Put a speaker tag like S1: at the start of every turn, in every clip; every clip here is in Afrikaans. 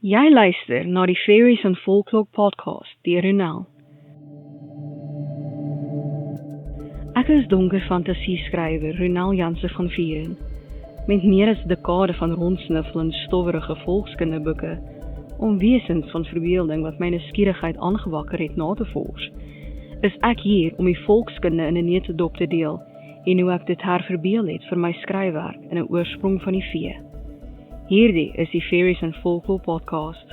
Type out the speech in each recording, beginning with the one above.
S1: Jy luister na die Fairies and Folklore podcast deur Ronel. Ek is donker fantasieskrywer Ronel Janse van Vieren, met meer as 'n dekade van rondsniffel in stowwerige volkskindeboeke, om wesens van verbeelding wat my nuuskierigheid aangewakker het na te vors, is ek hier om die volkskunde in 'n neutedop te deel en hoe ek dit herverbeel het vir my skryfwerk in 'n oorsprong van die vee. Hierdie is die Fairies and Folklore podcast.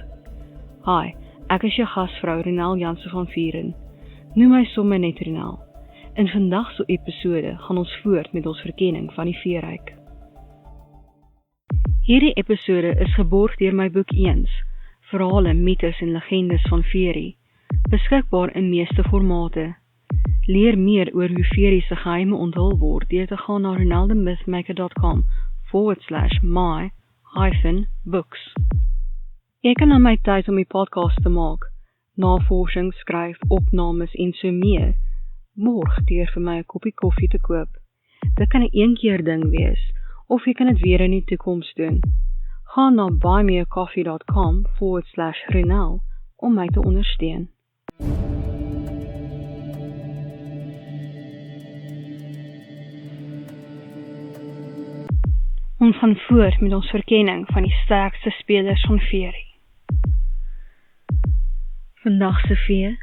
S1: Hi, ek is jou gasvrou Ronel Janse van Vieren. Noem my sommer net Ronel. In vandag se episode gaan ons voort met ons verkenning van die veeryk. Hierdie episode is geborg deur my boek Eens, Verhale, Mythes en Legendes van Fairy, beskikbaar in meeste formate. Leer meer oor hoe Fairy se geheime onthul word deur te gaan na ronelthemythmaker.com/my-books. Jy kan aan my tyd om die podcast te maak, navorsing, skryf, opnames en so meer, borg deur vir my 'n koppie koffie te koop. Dit kan 'n eenkeer ding wees, of jy kan dit weer in die toekoms doen. Ga na buymeacoffee.com/Ronel om my te ondersteun. Ons gaan voort met ons verkenning van die sterkste spelers van Fairy. Vandag se vee,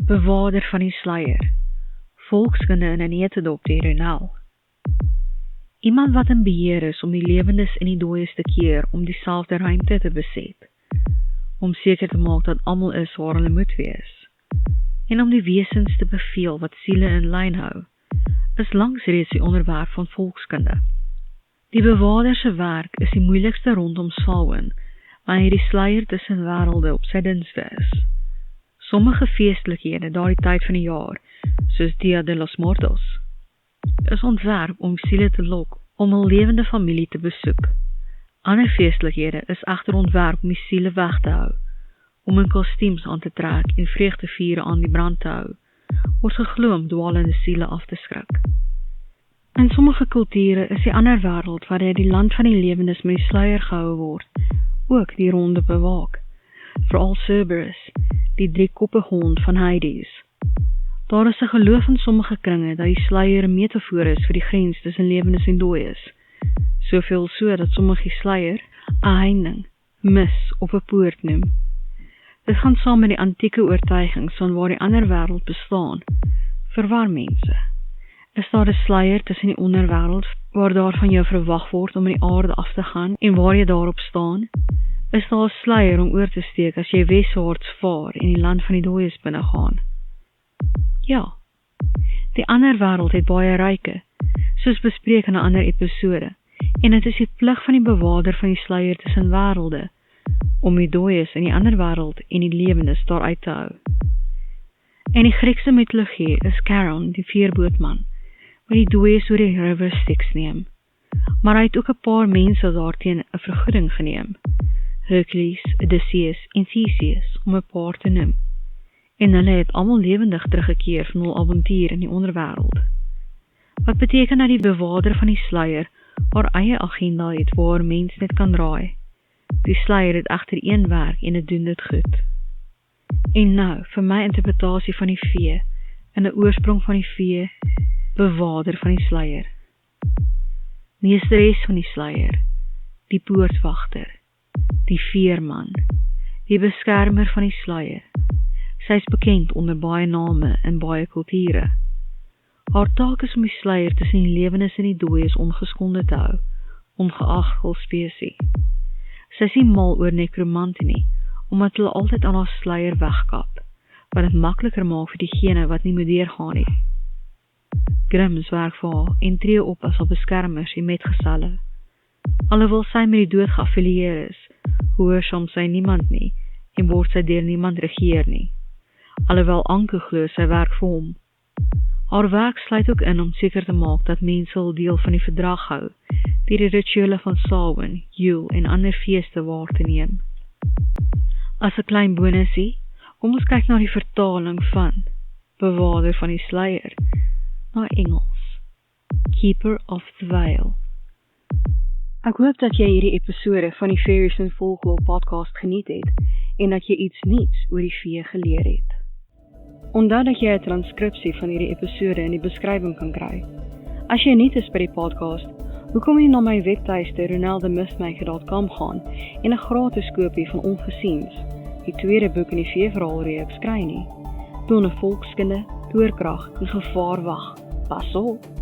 S1: bewaarder van die sluier, volkskunde in 'n neutedop deur Ronel. Iemand wat in beheer is om die lewendes en die dooies te keer om dieselfde ruimte te beset, om seker te maak dat almal is waar hulle moet wees, en om die wesens te beveel wat siele in lyn hou, is langs reeds die onderwerp van volkskunde. Die bewaarder se werk is die moeilikste rondom Samhain, wanneer die sluier tussen wêrelde op sy dienste is. Sommige feestelikhede daardie tyd van die jaar, soos Dia de los Muertos, is ontwerp om siele te lok om hul lewende familie te besoek. Ander feestelikhede is egter ontwerp om die siele weg te hou, om in kostuums aan te trek en vreugdevuure aan die brand te hou, word geglo om dwalende siele af te skrik. In sommige kulture is die ander wêreld waarin die land van die lewendes met die sluier gehou word, ook die ronde bewaak, veral Cerberus, die driekoppige hond van Hades. Daar is 'n geloof in sommige kringe dat die sluier 'n metafoor is vir die grens tussen lewendes en dooies, soveel so dat sommige die sluier 'n heining, mis of 'n poort noem. Dit gaan saam met die antieke oortuigings van waar die ander wêreld bestaan, verwar mense. Is daar 'n sluier tussen die onderwêreld waar daar van jou verwag word om in die aarde af te gaan en waar jy daarop staan? Is daar 'n sluier om oor te steek as jy weswaarts vaar en die land van die dooies binnegaan? Ja, die ander wêreld het baie ryke, soos bespreek in 'n ander episode, en dit is die plig van die bewaarder van die sluier tussen wêrelde, om die dooies in die ander wêreld en die lewendes daar uit te hou. In die Griekse mitologie is Charon die veerbootman, wat die dooies oor die river Styx neem, maar hy het ook 'n paar mense daarteen 'n vergoeding geneem, Hercules, Odysseus en Theseus, om 'n paar te noem, en hulle het almal lewendig teruggekeer van hul avontuur in die onderwêreld. Wat beteken dat die bewaarder van die sluier haar eie agenda het waar mens net kan draai. Die sluier het egter een werk en dit doen dit goed. En nou, vir my interpretasie van die vee, in 'n oorsprong van die vee, bewaarder van die sluier. Meesteres van die sluier, die poortwagter, die veerman, die beskermer van die sluier. Sy is bekend onder baie name in baie kulture. Haar taak is om die sluier tussen die lewendes en die dooies ongeskonde te hou, ongeag hul spesie. Sy is nie mal oor nekromante nie, omdat hulle altyd aan haar sluier wegkap, wat dit makliker maak vir diegene wat nie moet deurgaan nie. Grimms werk vir haar en tree op as haar beskermers en metgeselle. Alhoewel sy met die dood geaffilieer is, gehoorsaam sy niemand nie, en word sy deur niemand regeer nie. Alhoewel Anke glo sy werk vir hom. Haar werk sluit ook in om seker te maak dat mense hul deel van die verdrag hou, deur die rituele van Samhain, Yule en ander feeste waar te neem. As 'n klein bonusie, kom ons kyk na die vertaling van bewaarder van die sluier na Engels. Keeper of the Veil. Ek hoop dat jy hierdie episode van die Fairies in Folklore podcast geniet het en dat jy iets nuuts oor die vee geleer het. Onthou dat jy 'n transkripsie van hierdie episode in die beskrywing kan kry. As jy nuut is by die podcast, hoekom nie na my webtuiste ronaldemistmaker.com gaan en 'n gratis kopie van Ongesiens, die tweede boek in die veeverhaalreeks kry nie? Donne volkskunde, toorkrag en gevaar wag. Pas op!